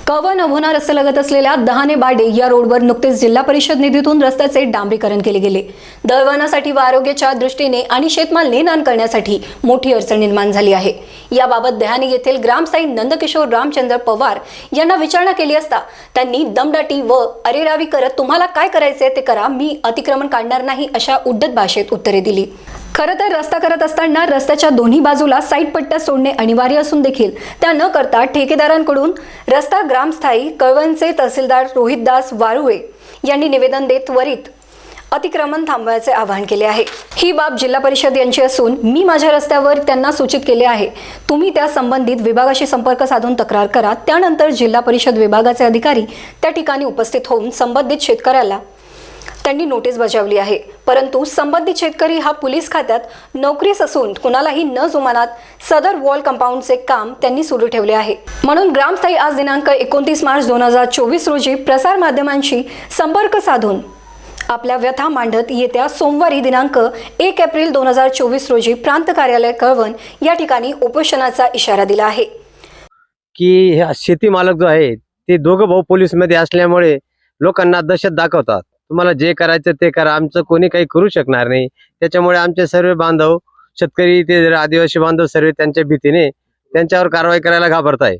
कळवण अभोना रस्त्यालगत असलेल्या दहाने बाडे या रोडवर नुकतेच जिल्हा परिषद निधीतून रस्त्याचे डांबरीकरण केले गेले। दळणवळणासाठी व आरोग्याच्या दृष्टीने आणि शेतमाल ने-आण करण्यासाठी मोठी अडचण निर्माण झाली आहे। याबाबत दहाने येथील ग्रामस्थाई नंदकिशोर रामचंद्र पवार यांना विचारणा केली असता त्यांनी दमदाटी व अरेरावी करत तुम्हाला काय करायचे ते करा, मी अतिक्रमण काढणार नाही अशा उद्धट भाषेत उत्तरे दिली। खरं तर रस्ता करत असताना रस्त्याच्या दोन्ही बाजूला साईड पट्ट्या सोडणे अनिवार्य असून देखील त्या न करता ठेकेदारांकडून रस्ता ग्रामस्थाई कळवणचे तहसीलदार रोहितदास वारुळे यांनी निवेदन देत त्वरित अतिक्रमण थांबवायचे आवाहन केले आहे। ही बाब जिल्हा परिषद यांची असून मी माझ्या रस्त्यावर त्यांना सूचित केले आहे। तुम्ही त्या संबंधित विभागाशी संपर्क साधून तक्रार करा। त्यानंतर जिल्हा परिषद विभागाचे अधिकारी त्या ठिकाणी उपस्थित होऊन संबंधित शेतकऱ्याला त्यांनी नोटीस बजावली आहे। परंतु संबंधित शेतकरी हा पोलीस खात्यात नोकरीस असून कुणालाही न जुमानात सदर वॉल कंपाऊंडचे काम त्यांनी सुरू ठेवले आहे। म्हणून ग्रामस्थाई आज दिनांक 29 मार्च 2024 रोजी प्रसार माध्यमांशी संपर्क साधून आपल्या व्यथा मांडत येत्या सोमवारी दिनांक 1 एप्रिल 2024 रोजी प्रांत कार्यालय कळवण या ठिकाणी उपोषणाचा इशारा दिला आहे। की शेती मालक जो आहे ते दोघं भाऊ पोलीस मध्ये असल्यामुळे लोकांना दहशत दाखवतात। तुम्हाला जे करायचं ते करा, आमचं कोणी काही करू शकणार नाही। त्याच्यामुळे आमचे सर्व बांधव शेतकरी ते आदिवासी बांधव सर्व त्यांच्या भीतीने त्यांच्यावर कारवाई करायला घाबरत आहे।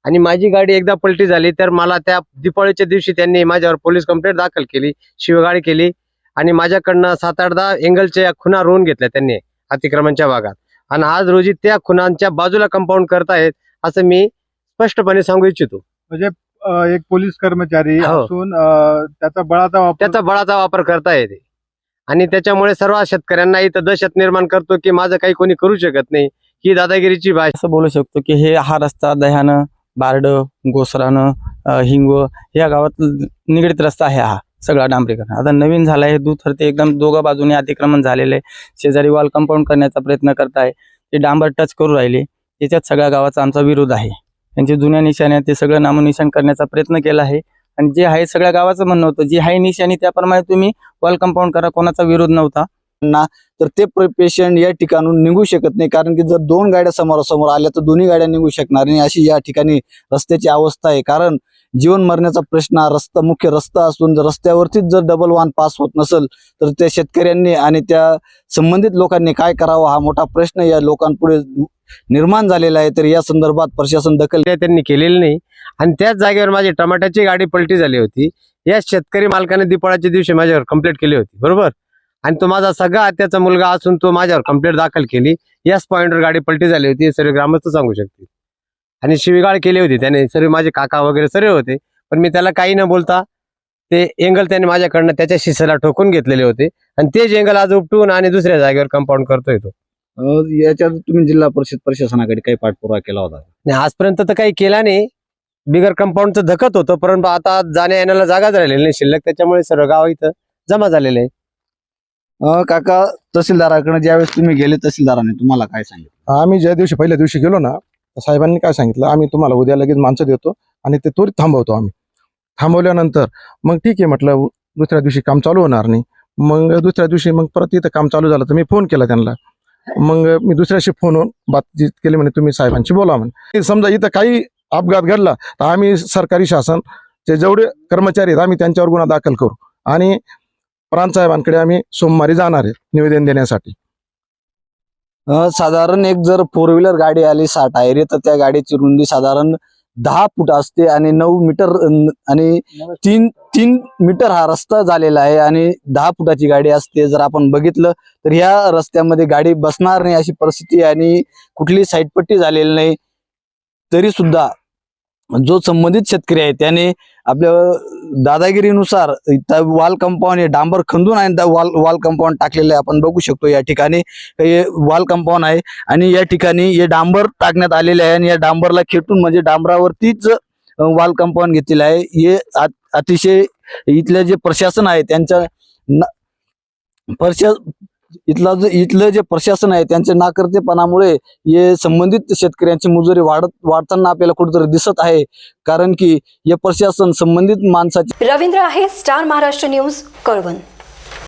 आणि माझी गाडी एकदा पलटी झाली तर मला त्या दिवाळीच्या दिवशी त्यांनी माझ्यावर पोलीस कंप्लेंट दाखल केली, शिवगाळी केली आणि माझ्याकडनं 7-8 एंगलच्या खुणा रोवून घेतल्या त्यांनी अतिक्रमणच्या भागात। आणि आज रोजी त्या खुणांच्या बाजूला कंपाऊंड करतायत असं मी स्पष्टपणे सांगू इच्छितो। म्हणजे एक पोलीस कर्मचारी असून त्याचा बळाचा वापर करतायत आणि त्याच्यामुळे सर्व शेतकऱ्यांना इथं दहशत निर्माण करतो की माझं काही कोणी करू शकत नाही। ही दादागिरीची भाषा असं बोलू शकतो की हा रस्ता दह्यानं, बारड, गोसरानं, हिंगव या गावात निगडीत रस्ता आहे। हा सगळा डांबरीकरण आता नवीन झाला आहे। दूर ते एकदम दोघा बाजूने अतिक्रमण झालेले, शेजारी वॉल कंपाऊंड करण्याचा प्रयत्न करताय, ते डांबर टच करू राहिले। त्याच्यात सगळ्या गावाचा आमचा विरोध आहे। त्यांचे जुन्या निशाण्या ते सगळं नामोनिशाण करण्याचा प्रयत्न केला आहे आणि जे आहे सगळ्या गावाचं म्हणणं होतं जी आहे निशाणी त्याप्रमाणे तुम्ही वॉल कंपाऊंड करा, कोणाचा विरोध नव्हता ना। तर ते पेशंट या ठिकाणून निघू शकत नाही, कारण की जर 2 गाड्या समोरासमोर आल्या तर दोन्ही गाड्या निघू शकणार नाही अशी या ठिकाणी रस्त्याची अवस्था आहे। कारण जीवन मरण्याचा प्रश्न रस्ता मुख्य रस्ता असून जर रस्त्यावरतीच जर डबल वाहन पास होत नसेल तर त्या शेतकऱ्यांनी आणि त्या संबंधित लोकांनी काय करावं हा मोठा प्रश्न या लोकांपुढे निर्माण झालेला आहे। तर या संदर्भात प्रशासन दखल त्यांनी केलेली नाही आणि त्याच जागेवर माझी टमाट्याची गाडी पलटी झाली होती। या शेतकरी मालकाने दिवाळीच्या दिवशी माझ्यावर कंप्लेंट केली होती, बरोबर। आणि तो माझा सगळा आत्याचा मुलगा असून तो माझ्यावर कंप्लेंट दाखल केली। याच पॉइंटवर गाडी पलटी झाली होती, सर्व ग्रामस्थ सांगू शकतील। आणि शिवीगाळ केली होती त्याने, सर्व माझे काका वगैरे सर्व होते, पण मी त्याला काही न बोलता ते एंगल त्याने माझ्याकडनं त्याच्या शिसेला ठोकून घेतलेले होते आणि तेच एंगल आज उपटून आणि दुसऱ्या जागेवर कंपाऊंड करतोय तो। याच्यात तुम्ही जिल्हा परिषद प्रशासनाकडे काही पाठपुरावा केला होता? नाही, आजपर्यंत तर काही केला नाही। बिगर कंपाऊंडचं धकत होतं, परंतु आता जाण्या येण्याला जागाच राहिलेली नाही शिल्लक, त्याच्यामुळे सर्व गाव इथं जमा झालेले आहे। काका, तहसीलदाराकडे ज्यावेळेस तुम्ही गेले तहसीलदाराने तुम्हाला काय सांगितलं? आम्ही ज्या दिवशी पहिल्या दिवशी गेलो ना, साहेबांनी काय सांगितलं, आम्ही तुम्हाला उद्या लगेच माणसं देतो आणि ते त्वरित थांबवतो। आम्ही थांबवल्यानंतर मग ठीक आहे म्हटलं, दुसऱ्या दिवशी काम चालू होणार नाही। मग दुसऱ्या दिवशी मग परत इथं काम चालू झालं तर मी फोन केला त्यांना। मग मी दुसऱ्याशी फोनवरून बातचीत केली, म्हणे तुम्ही साहेबांशी बोला म्हणे। समजा इथं काही अपघात घडला तर आम्ही सरकारी शासनचे जेवढे कर्मचारी आहेत आम्ही त्यांच्यावर गुन्हा दाखल करू आणि प्रांत साहेबांकडे आम्ही सोमवारी जाणार आहे निवेदन देण्यासाठी। साधारण एक जर 4 व्हीलर गाडी आली 6 टायरी तर त्या गाडीची रुंदी साधारण 10 फूट असते आणि 9 मीटर आणि 3 मीटर हा रस्ता झालेला आहे आणि 10 फुटाची गाडी असते। जर आपण बघितलं तर ह्या रस्त्यामध्ये गाडी बसणार नाही अशी परिस्थिती आणि कुठली साईडपट्टी झालेली नाही। तरी सुद्धा जो संबंधित शेतकरी आहे त्याने आपल्या दादागिरीनुसार वॉल कंपाऊंड हे डांबर खंदून आणि वॉल कंपाऊंड टाकलेलं आहे। आपण बघू शकतो या ठिकाणी हे वॉल कंपाऊंड आहे आणि या ठिकाणी हे डांबर टाकण्यात आलेले आहे आणि या डांबरला खेटून म्हणजे डांबरावरतीच वॉल कंपाऊंड घेतलेलं आहे। हे अतिशय इथले जे प्रशासन आहे त्यांच्या इथलं जे प्रशासन आहे त्यांच्या नाकर्तेपणामुळे हे संबंधित शेतकऱ्यांची मजुरी वाढताना आपल्याला कुठेतरी दिसत आहे, कारण की हे प्रशासन संबंधित माणसाचे। रवींद्र आहे, स्टार महाराष्ट्र न्यूज, कळवण।